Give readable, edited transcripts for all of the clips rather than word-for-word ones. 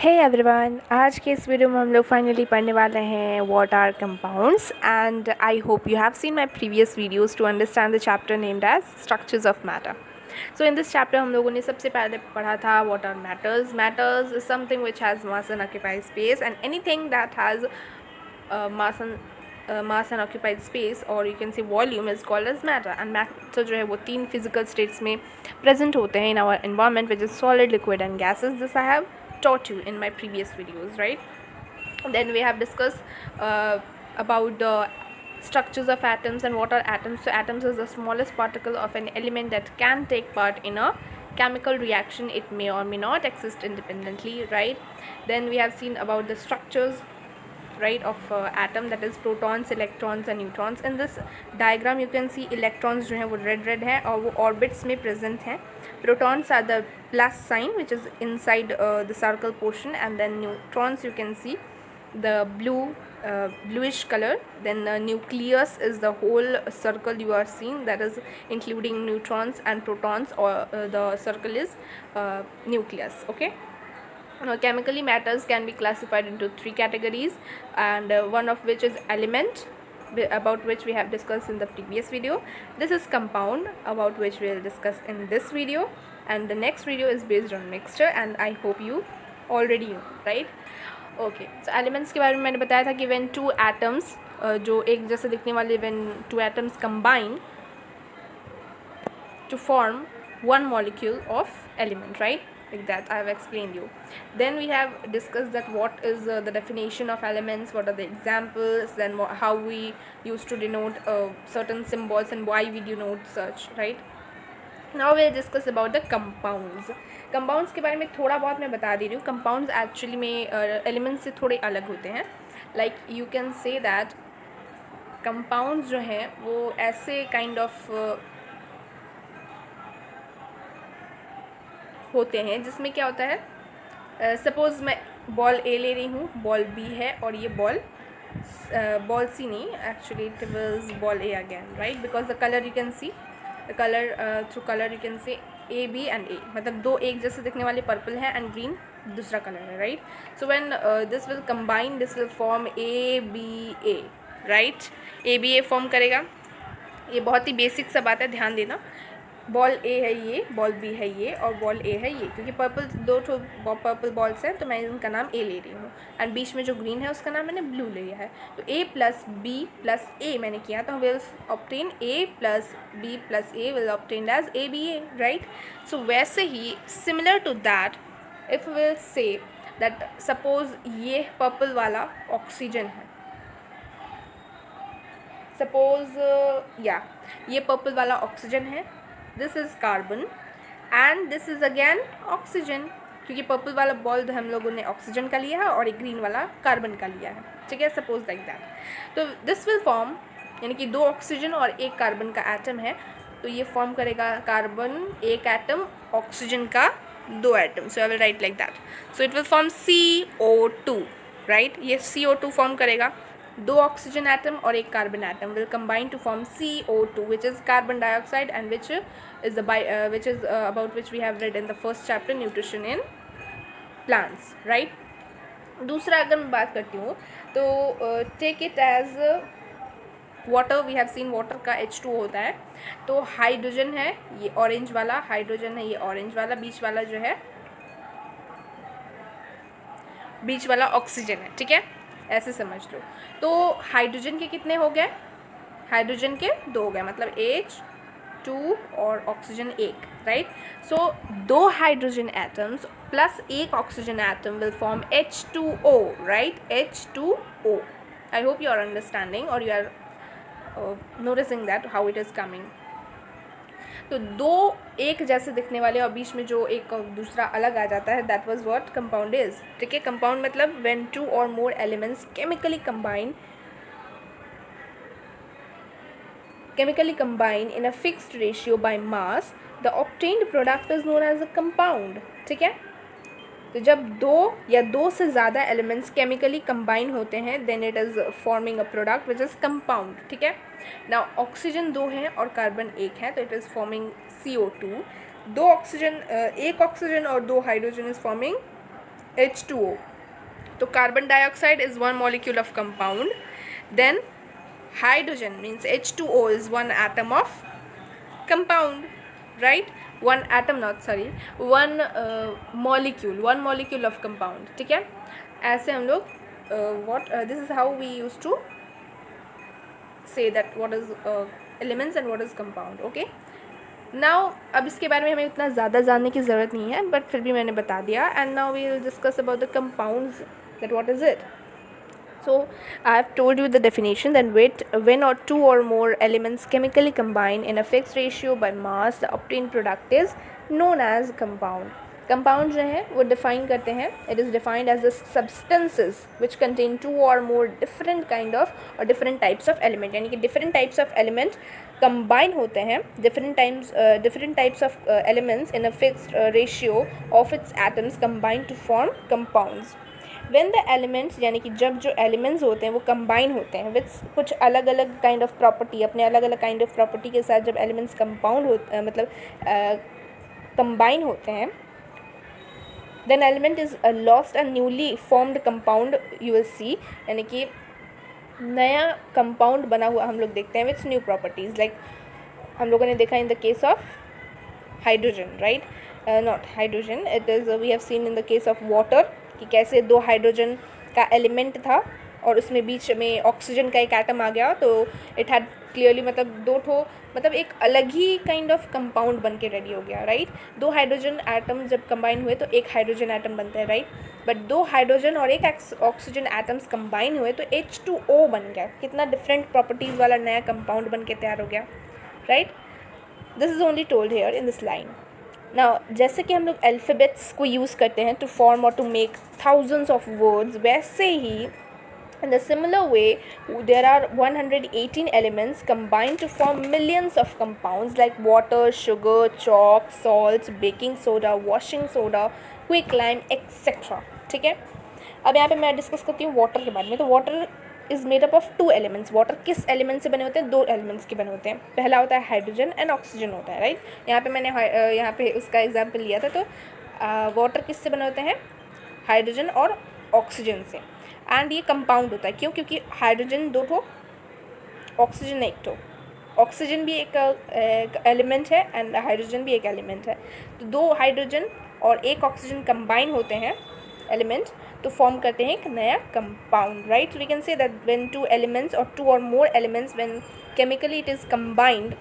Hey everyone, आज के इस वीडियो में हम लोग फाइनली पढ़ने वाले हैं what are compounds and I hope you have seen my previous videos to understand the chapter named as structures of matter. So in this chapter हम लोगों ने सबसे पहले पढ़ा था what are matters. Matters is something which has mass and occupied space and anything that has mass and occupied space और you can see volume is called as matter. And matter जो है वो तीन फिजिकल स्टेट्स में present होते हैं in our environment which is solid, liquid and gases. This I have taught you in my previous videos, right? Then we have discussed about the structures of atoms and what are atoms. So atoms is the smallest particle of an element that can take part in a chemical reaction. It may or may not exist independently, right? Then we have seen about the structures, right, of atom, that is protons, electrons and neutrons. In this diagram you can see electrons जो हैं वो red है और वो orbits में present हैं. Protons are the plus sign which is inside the circle portion, and then neutrons you can see the bluish color. Then the nucleus is the whole circle you are seeing, that is including neutrons and protons, or the circle is nucleus. Okay. Now, chemically matters can be classified into three categories, and one of which is element, about which we have discussed in the previous video. This is compound, about which we will discuss in this video, and the next video is based on mixture, and I hope you already know, right? Okay, so elements के बारे में मैंने बताया था कि when two atoms जो एक जैसे दिखने वाले when two atoms combine to form one molecule of element, right? Like that I have explained you. Then we have discussed that what is the definition of elements, what are the examples, then how we used to denote certain symbols and why we denote such, right? Now we'll discuss about the compounds. Compounds के बारे में थोड़ा बहुत मैं बता दे रही हूँ. Compounds actually में elements से थोड़े अलग होते हैं. Like you can say that compounds जो हैं वो ऐसे kind of होते हैं जिसमें क्या होता है, सपोज़ मैं बॉल ए ले रही हूँ, बॉल बी है और ये बॉल सी नहीं, actually it was ball A again, right? Because the colour you can see the colour through colour you can see A B and A, मतलब दो एक जैसे दिखने वाले पर्पल है एंड ग्रीन दूसरा कलर है, right? So when this will combine, this will form A B A, right? A B A form करेगा. ये बहुत ही बेसिक सा बात है, ध्यान देना. बॉल ए है ये, बॉल बी है ये और बॉल ए है ये, क्योंकि पर्पल दो ठो पर्पल बॉल्स हैं तो मैं इनका नाम ए ले रही हूँ, एंड बीच में जो ग्रीन है उसका नाम मैंने ब्लू लिया है. तो A plus B plus A मैंने किया, तो will obtain A plus B plus A will obtain as A B A, right? So वैसे ही similar to that if will say that suppose ये पर्पल वाला ऑक्सीजन है, सपोज ये purple वाला ऑक्सीजन है, this is carbon and this is again oxygen, क्योंकि purple वाला बॉल हम लोगों ने ऑक्सीजन का लिया है और एक ग्रीन वाला कार्बन का लिया है, ठीक है? Suppose like that. तो दिस विल फॉर्म, यानी कि दो ऑक्सीजन और एक कार्बन का एटम है, तो ये फॉर्म करेगा कार्बन एक एटम, ऑक्सीजन का दो atom. So I will write like that. So it will form CO2, right? ये CO2 फॉर्म करेगा. दो ऑक्सीजन एटम और एक carbon atom will combine to form CO2, which is carbon dioxide and which is about which we have read in the first chapter, nutrition in plants, right? दूसरा अगर मैं बात करती हूँ तो take it as water. We have seen water का H2O होता है. तो हाइड्रोजन है ये ऑरेंज वाला, हाइड्रोजन है ये ऑरेंज वाला, बीच वाला जो है बीच वाला ऑक्सीजन है, ठीक है? ऐसे समझ लो. तो हाइड्रोजन के कितने हो गए? हाइड्रोजन के दो हो गए, मतलब H2 और ऑक्सीजन एक, राइट? सो दो हाइड्रोजन एटम्स प्लस एक oxygen atom will form H2O, right? H2O. I hope you are understanding और you are noticing that how it is coming. तो दो एक जैसे दिखने वाले और बीच में जो एक दूसरा अलग आ जाता है, that was what compound is, ठीक है? कंपाउंड मतलब when two or more elements chemically combine in a fixed ratio by mass, the obtained product is known as a compound, ठीक है? तो जब दो या दो से ज़्यादा एलिमेंट्स केमिकली कंबाइन होते हैं, then it is forming a product which is compound, ठीक है? नाउ ऑक्सीजन दो हैं और कार्बन एक है, तो इट इज़ फॉर्मिंग CO2. दो ऑक्सीजन, एक ऑक्सीजन और दो hydrogen is forming H2O. So carbon dioxide is one molecule of compound. Then hydrogen means H2O is one atom of compound, right? One atom, not sorry, one molecule of compound. ठीक है, ऐसे हम लोग this is how we used to say that what is elements and what is compound. Okay, now अब इसके बारे में हमें इतना ज़्यादा जानने की ज़रूरत नहीं है, बट फिर भी मैंने बता दिया. And now we will discuss about the compounds, that what is it. So I have told you the definition that when or two or more elements chemically combine in a fixed ratio by mass, the obtained product is known as compound. Compound जो है वो define करते हैं, it is defined as the substances which contain two or more different kind of or different types of element. यानी कि different types of element combine होते हैं, different types of elements in a fixed ratio of its atoms combine to form compounds. When the elements यानी कि जब जो elements होते हैं वो combine होते हैं with कुछ अलग अलग kind of property, अपने अलग अलग kind of property के साथ जब elements compound होते मतलब combine होते हैं, then element is lost and newly formed compound you will see. यानी कि नया compound बना हुआ हम लोग देखते हैं with new properties. Like हम लोगों ने देखा in the case of hydrogen, right? Not hydrogen, it is we have seen in the case of water कि कैसे दो हाइड्रोजन का एलिमेंट था और उसमें बीच में ऑक्सीजन का एक एटम आ गया, तो इट हैड क्लियरली मतलब दो ठो मतलब एक अलग ही काइंड ऑफ कंपाउंड बन के रेडी हो गया, राइट. दो हाइड्रोजन एटम जब कंबाइन हुए तो एक हाइड्रोजन एटम बनता है, राइट. बट दो हाइड्रोजन और एक ऑक्सीजन एटम्स कंबाइन हुए तो H2O बन गया. कितना डिफरेंट प्रॉपर्टीज़ वाला नया कंपाउंड बन के तैयार हो गया, right. This is only told here in this line. Now जैसे कि हम लोग अल्फ़ाबेट्स को यूज़ करते हैं टू फॉर्म और to make thousands of words, वैसे ही in the similar way there are 118 elements combined to form millions of compounds like water, sugar, chalk, salts, baking soda, washing soda, quicklime, etc. ठीक है. अब यहाँ पे मैं discuss करती हूँ वाटर के बारे में. तो water is made up of two elements. Water किस एलिमेंट से बने होते हैं? दो एलिमेंट्स के बने होते हैं. पहला होता है हाइड्रोजन एंड ऑक्सीजन होता है, राइट. यहाँ पे मैंने यहाँ पे उसका एग्जाम्पल लिया था. तो वाटर किस से बने होते हैं? हाइड्रोजन और ऑक्सीजन से. एंड ये कंपाउंड होता है. क्यों? क्योंकि हाइड्रोजन दो ठो, ऑक्सीजन एक ठो. ऑक्सीजन भी एक एलिमेंट है एंड हाइड्रोजन भी एक एलिमेंट है. तो दो हाइड्रोजन और एक ऑक्सीजन कंबाइन होते हैं एलिमेंट तो फॉर्म करते हैं एक नया compound, right. We can say that when two elements or two or more elements when chemically it is combined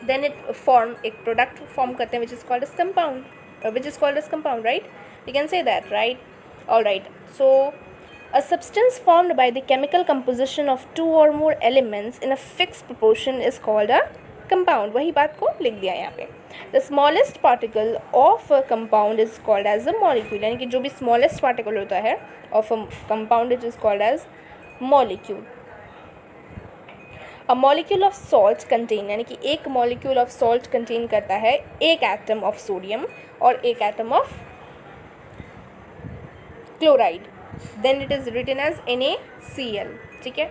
then it form एक प्रोडक्ट फॉर्म करते हैं which is called as compound, right. We can say that, right. Alright. So a substance formed by the chemical composition of two or more elements in a fixed proportion is called a compound. वही बात को लिख दिया यहाँ पे. The smallest particle of a compound is called as a molecule. यानी कि जो भी smallest particle होता है of a compound it is called as molecule. A molecule of salt contain यानी कि एक molecule of salt contain करता है एक atom of sodium और एक atom of chloride. Then it is written as NaCl. ठीक है.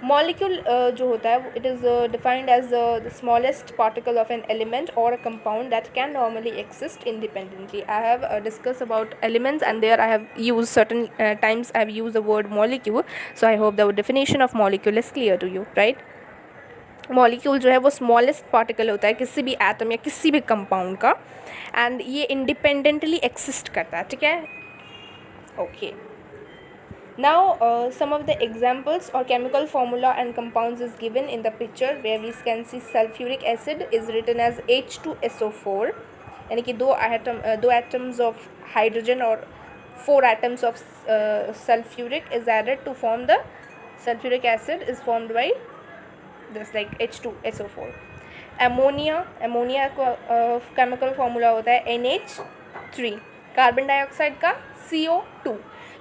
मॉलिक्यूल जो होता है it is defined as the smallest particle of an element और a compound that can normally exist independently. I have discuss about elements and there I have use certain times I have use the word molecule. So I hope the definition of molecule is clear to you, right. Molecule जो है वो smallest particle होता है किसी भी atom या किसी भी कंपाउंड का एंड ये इंडिपेंडेंटली एक्सिस्ट करता है. ठीक है. Okay. Now some of the examples or chemical formula and compounds is given in the picture where we can see sulfuric acid is written as H2SO4. यानी कि दो atoms of hydrogen or 4 atoms of sulfuric is added to form the sulfuric acid is formed by this like H2SO4. ammonia का chemical formula होता है NH3. Carbon dioxide का CO2.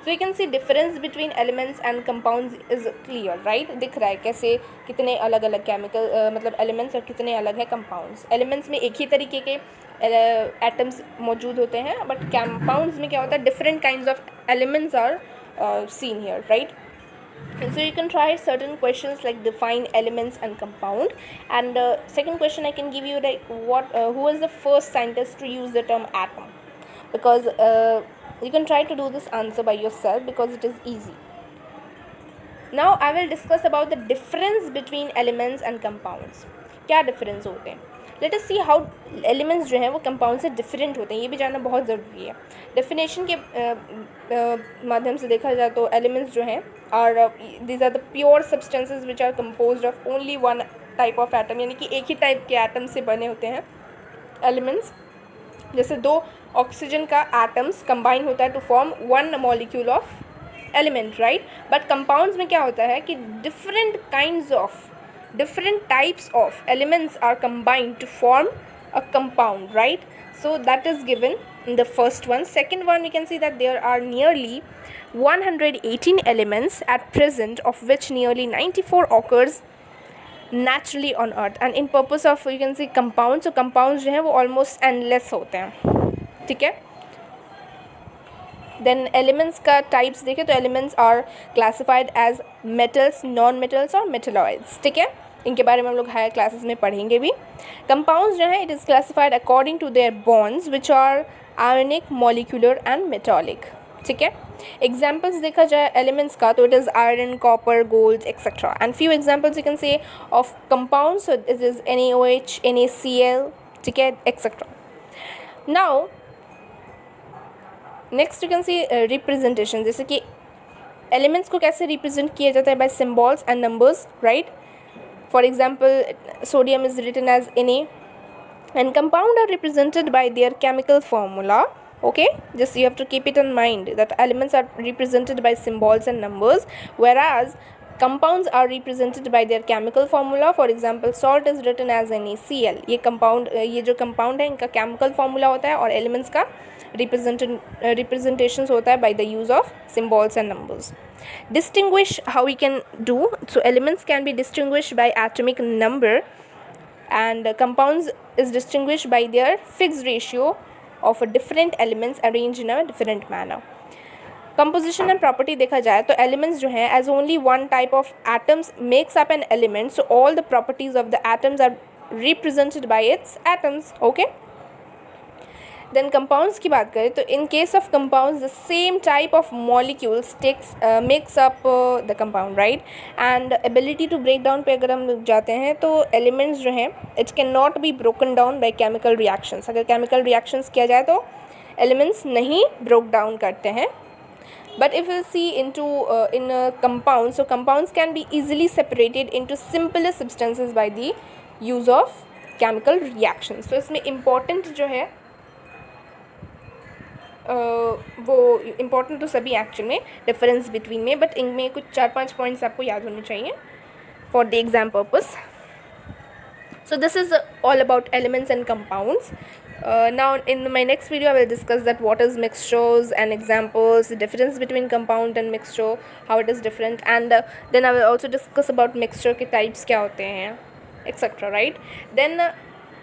So you can see difference between elements and compounds is clear, right. दिख रहा है कैसे कितने अलग अलग केमिकल मतलब एलिमेंट्स और कितने अलग है कंपाउंड्स. एलिमेंट्स में एक ही तरीके के एटम्स मौजूद होते हैं बट कंपाउंड्स में क्या होता है different kinds of elements are seen here, right. And so you can try certain questions like define elements and compound. And second question I can give you like who was the first scientist to use the term atom, because You can try to do this answer by yourself because it is easy. Now I will discuss about the difference between elements and compounds. क्या difference होते हैं? Let us see how elements जो हैं वो compounds से different होते हैं, ये भी जानना बहुत ज़रूरी है. Definition के माध्यम से देखा जाए तो elements जो हैं are these are the pure substances which are composed of only one type of atom, यानी कि एक ही टाइप के एटम से बने होते हैं elements. जैसे दो ऑक्सीजन का एटम्स कंबाइन होता है to form one molecule of element, right. But compounds में क्या होता है कि different kinds of different types of elements are combined to form a compound, right? So that is given in the first one. Second one, we can see that there are nearly 118 elements at present, of which nearly 94 occurs naturally on earth. And in purpose of you can see compounds, so compounds जो हैं वो almost endless होते हैं, ठीक है. Then elements का types देखें तो elements are classified as metals, non-metals और metalloids, ठीक है. इनके बारे में हम लोग हायर क्लासेस में पढ़ेंगे भी. Compounds जो है it is classified according to their bonds which are ionic, molecular and metallic, ठीक है. Examples देखा जाए elements का तो it is iron, copper, gold, etc. And few examples you can say of compounds, so it is NaOH, NaCl, ठीक है, etc. Now next you can see representation, जैसे कि elements को कैसे represent किया जाता है by symbols and numbers, right? For example, sodium is written as Na, and compound are represented by their chemical formula. Okay, just you have to keep it in mind that elements are represented by symbols and numbers, whereas compounds are represented by their chemical formula. For example, salt is written as NaCl. ये जो compound है इनका chemical formula होता है, और elements का representations होता है by the use of symbols and numbers. Distinguish how we can do, so elements can be distinguished by atomic number, and compounds is distinguished by their fixed ratio of different elements arranged in a different manner. Composition and property देखा जाए तो elements जो हैं as only one type of atoms makes up an element, so all the properties of the atoms are represented by its atoms. Okay. Then compounds की बात करें तो in case of compounds the same type of molecules makes up the compound, right? And ability to break down पे अगर हम जाते हैं तो elements जो हैं it cannot be broken down by chemical reactions. अगर chemical reactions किया जाए तो elements नहीं broke down करते हैं. But if we'll see into in compounds, so compounds can be easily separated into simpler substances by the use of chemical reactions. So इसमें important जो है वो इम्पॉर्टेंट तो सभी एक्चुअल में डिफरेंस बिटवीन में, बट इनमें कुछ 4-5 पॉइंट्स आपको याद होने चाहिए for the exam purpose. So this is all about elements and compounds. Now in my next video I will discuss that what is mixtures and examples, the difference between compound and mixture, how it is different, and then I will also discuss about mixture के types क्या होते हैं, etc. Right? Then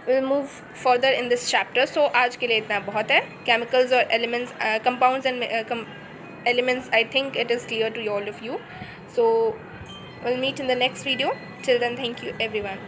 we'll move further in this chapter. So आज के लिए इतना बहुत है. Chemicals और elements, compounds and elements, I think it is clear to all of you. So we'll meet in the next video. Till then, thank you everyone.